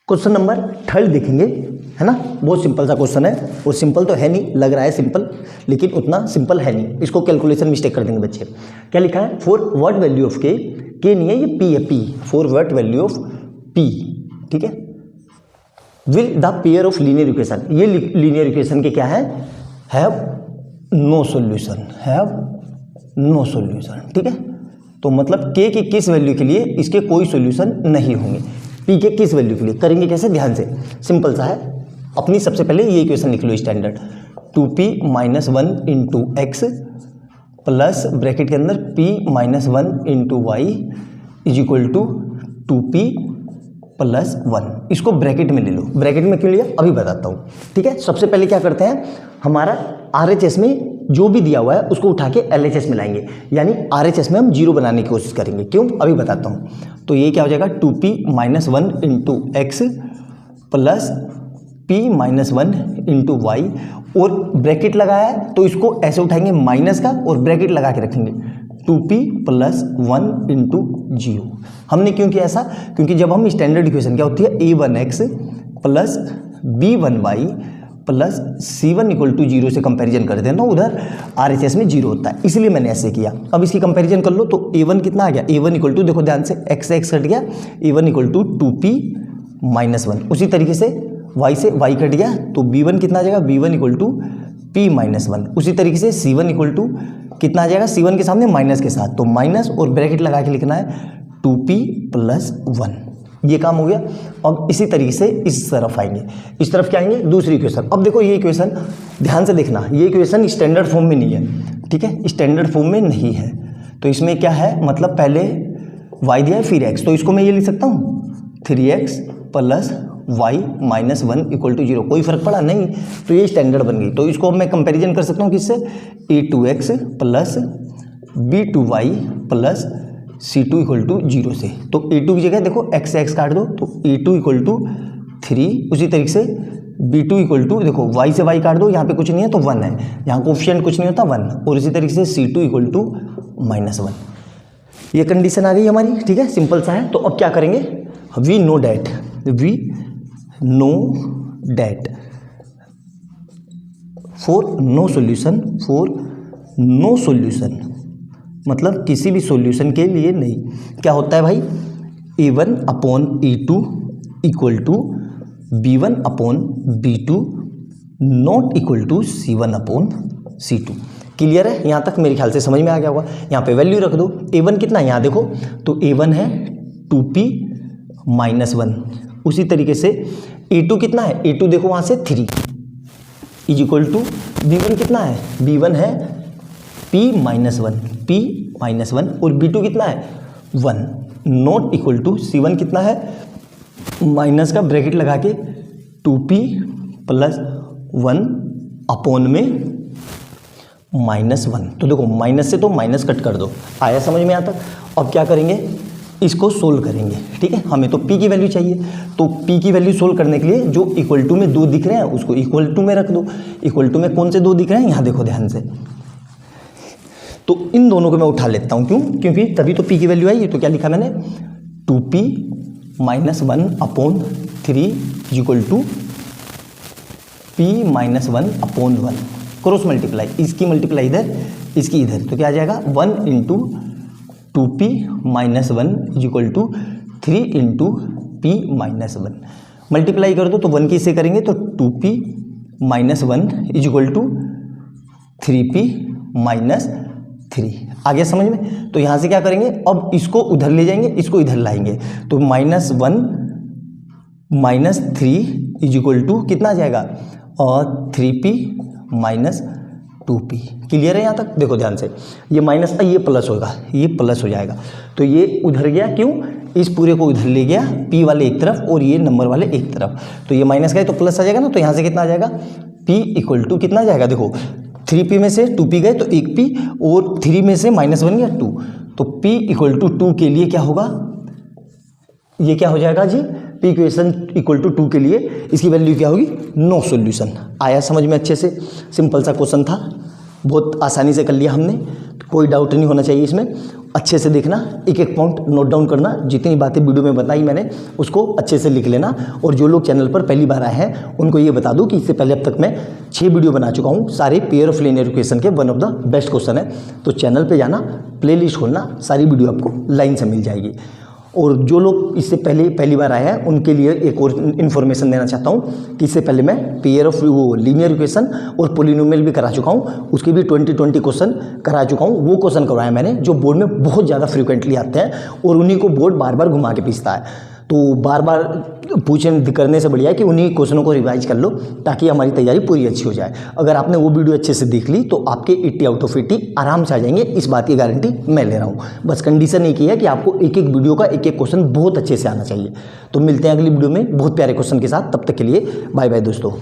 Question number 3 देखेंगे, है ना। बहुत सिंपल सा क्वेश्चन है, वो सिंपल तो है नहीं, लग रहा है सिंपल लेकिन उतना सिंपल है नहीं। इसको कैलकुलेशन मिस्टेक कर देंगे बच्चे। क्या लिखा है, फॉर व्हाट वैल्यू ऑफ के नहीं है, ये पी है, P for what value of P, ठीक है, will the pair of linear equation, ये लीनियर इक्वेशन के क्या है, have no solution, have no solution, ठीक है। तो मतलब के की किस वैल्यू के लिए इसके कोई सॉल्यूशन नहीं होंगे, पी के किस वैल्यू के लिए। करेंगे कैसे, ध्यान से, सिंपल सा है। अपनी सबसे पहले ये इक्वेशन लिख लो standard, 2p - 1 into x plus bracket के अंदर p - 1 into Y is equal to 2p + 1। इसको ब्रैकेट में ले लो। ब्रैकेट में क्यों लिया अभी बताता हूँ, ठीक है। सबसे पहले क्या करते हैं, हमारा RHS में जो भी दिया हुआ है उसको उठा के LHS में लाएंगे, यानी RHS में हम जीरो बनाने की कोशिश करेंगे। क्यों, अभी बताता हूँ। तो ये क्या हो जाएगा, 2p - 1 into x plus p - 1 into y, और ब्रैकेट लगाया है तो इसको ऐसे उठाएंगे माइनस का और ब्रैकेट लगा के रखेंगे 2p + 1 इंटू 0। हमने क्यों किया ऐसा, क्योंकि जब हम स्टैंडर्ड इक्वेशन क्या होती है, a1x plus b1y plus c1 = 0 से कंपैरिजन करते हैं तो उधर RHS में 0 होता है, इसलिए मैंने ऐसे किया। अब इसकी कंपैरिजन कर लो तो a1 कितना आ गया, a1 = देखो ध्यान से, x से x कट गया, a1 = 2p - 1। उसी तरीके से y से y कट गया तो b1 कितना आ जाएगा, b1 = p - 1। उसी तरीके से c1 = कितना आ जाएगा, c1 के सामने माइनस के साथ, तो माइनस और ब्रैकेट लगा के लिखना है 2p + 1। ये काम हो गया। अब इसी तरीके से इस तरफ आएंगे, इस तरफ क्या आएंगे, दूसरी इक्वेशन। अब देखो ये इक्वेशन ध्यान से देखना, ये इक्वेशन स्टैंडर्ड फॉर्म में नहीं है, ठीक है, स्टैंडर्ड फॉर्म में नहीं है। तो इसमें क्या है, मतलब पहले y दिया है फिर x, तो इसको मैं ये लिख सकता हूँ 3x + y - 1 = 0। कोई फर्क पड़ा नहीं, तो ये स्टैंडर्ड बन गई। तो इसको मैं कंपैरिजन कर सकता हूँ किससे, a2x plus b2y plus c2 = 0 से। तो a2 की जगह देखो x से x काट दो तो a2 = 3। उसी तरीके से b2 = देखो y से y काट दो, यहाँ पे कुछ नहीं है तो 1 है, यहाँ कोफिशिएंट कुछ नहीं होता 1। और इसी तरीके से c2 = -1। ये कंडीशन आ गई हमारी, ठीक है, सिंपल सा है। तो अब क्या करेंगे, we know that for no solution, मतलब किसी भी सॉल्यूशन के लिए नहीं। क्या होता है भाई, a1/a2 = b1/b2 not equal to c1/c2। Clear है, यहाँ तक मेरे ख्याल से समझ में आ गया होगा। यहाँ पे वैल्यू रख दो, a1 कितना है, यहाँ देखो तो a1 है 2p - 1। उसी तरीके से a2 कितना है, a2 देखो वहाँ से 3 = b1 कितना है, b1 है p - 1 और b2 कितना है 1 नॉट इक्वल टू c1 कितना है, माइनस का ब्रैकेट लगा के 2p + 1 अपॉन में -1। तो देखो माइनस से तो माइनस कट कर दो, आया समझ में यहाँ तक। अब क्या करेंगे, इसको सोल्व करेंगे, ठीक है। हमें तो p की वैल्यू चाहिए, तो p की वैल्यू सोल्व करने के लिए जो इक्वल टू में 2 दिख रहे हैं उसको इक्वल टू में रख दो। इक्वल टू में कौन से 2 दिख रहे हैं, यहाँ देखो ध्यान से, तो इन दोनों को मैं उठा लेता हूँ। क्यों, क्योंकि तभी तो p की वैल्यू आई। तो क्या लिखा मैंने, 2p - 1/3 = p - 1/1। क्रॉस मल्टीप्लाई, इसकी मल्टीप्लाई इधर, इसकी इधर, तो क्या आ जाएगा 1 × 2p - 1 = 3 × p - 1। मल्टीप्लाई कर दो तो 1 की इससे करेंगे तो 2p - 1 = 3p - 3। आ गया समझ में। तो यहाँ से क्या करेंगे, अब इसको उधर ले जाएंगे, इसको इधर लाएंगे, तो -1 - 3 = कितना आ जाएगा, और 3p - 2p। क्लियर है यहाँ तक, देखो ध्यान से, ये माइनस ये प्लस होगा, ये प्लस हो जाएगा, तो ये उधर गया, क्यों, इस पूरे को उधर ले गया, p वाले एक तरफ और ये नंबर वाले एक तरफ, तो ये माइनस का है तो प्लस आ जाएगा ना। तो यहाँ से कितना आ जाएगा, p = कितना आ जाएगा, देखो 3p में से 2p गए तो 1p, और 3 में से -1 गया 2, तो p = 2 के लिए क्या होगा, ये क्या हो जाएगा जी, p इक्वेशन = 2 के लिए इसकी वैल्यू क्या होगी, नो सॉल्यूशन। आया समझ में अच्छे से, सिंपल सा क्वेश्चन था, बहुत आसानी से कर लिया हमने, कोई डाउट नहीं होना चाहिए इसमें। अच्छे से देखना, एक एक पॉइंट नोट डाउन करना, जितनी बातें वीडियो में बताई मैंने उसको अच्छे से लिख लेना। और जो लोग चैनल पर पहली बार आए हैं उनको ये बता दूं कि इससे पहले अब तक मैं 6 वीडियो बना चुका हूँ, सारे पेयर ऑफ लीनियर इक्वेशन के one of the best question है। तो चैनल पे जाना, प्लेलिस्ट खोलना, सारी वीडियो आपको लाइन से मिल जाएगी। और जो लोग इससे पहले पहली बार आए हैं उनके लिए एक और इन्फॉर्मेशन देना चाहता हूँ कि इससे पहले मैं पेयर ऑफ वो लीनियर इक्वेशन और पॉलिनोमियल भी करा चुका हूँ, उसके भी 20 क्वेश्चन करा चुका हूँ। वो क्वेश्चन करवाया मैंने जो बोर्ड में बहुत ज़्यादा फ्रिक्वेंटली आते हैं और उन्हीं को बोर्ड बार बार घुमा के पूछता है। तो बार बार पूछने करने से बढ़िया है कि उन्हीं क्वेश्चनों को रिवाइज कर लो ताकि हमारी तैयारी पूरी अच्छी हो जाए। अगर आपने वो वीडियो अच्छे से देख ली तो आपके 80 आउट ऑफ 80 आराम से आ जाएंगे, इस बात की गारंटी मैं ले रहा हूँ। बस कंडीशन एक ही है कि आपको एक एक वीडियो का एक एक क्वेश्चन बहुत अच्छे से आना चाहिए। तो मिलते हैं अगली वीडियो में बहुत प्यारे क्वेश्चन के साथ, तब तक के लिए बाय बाय दोस्तों।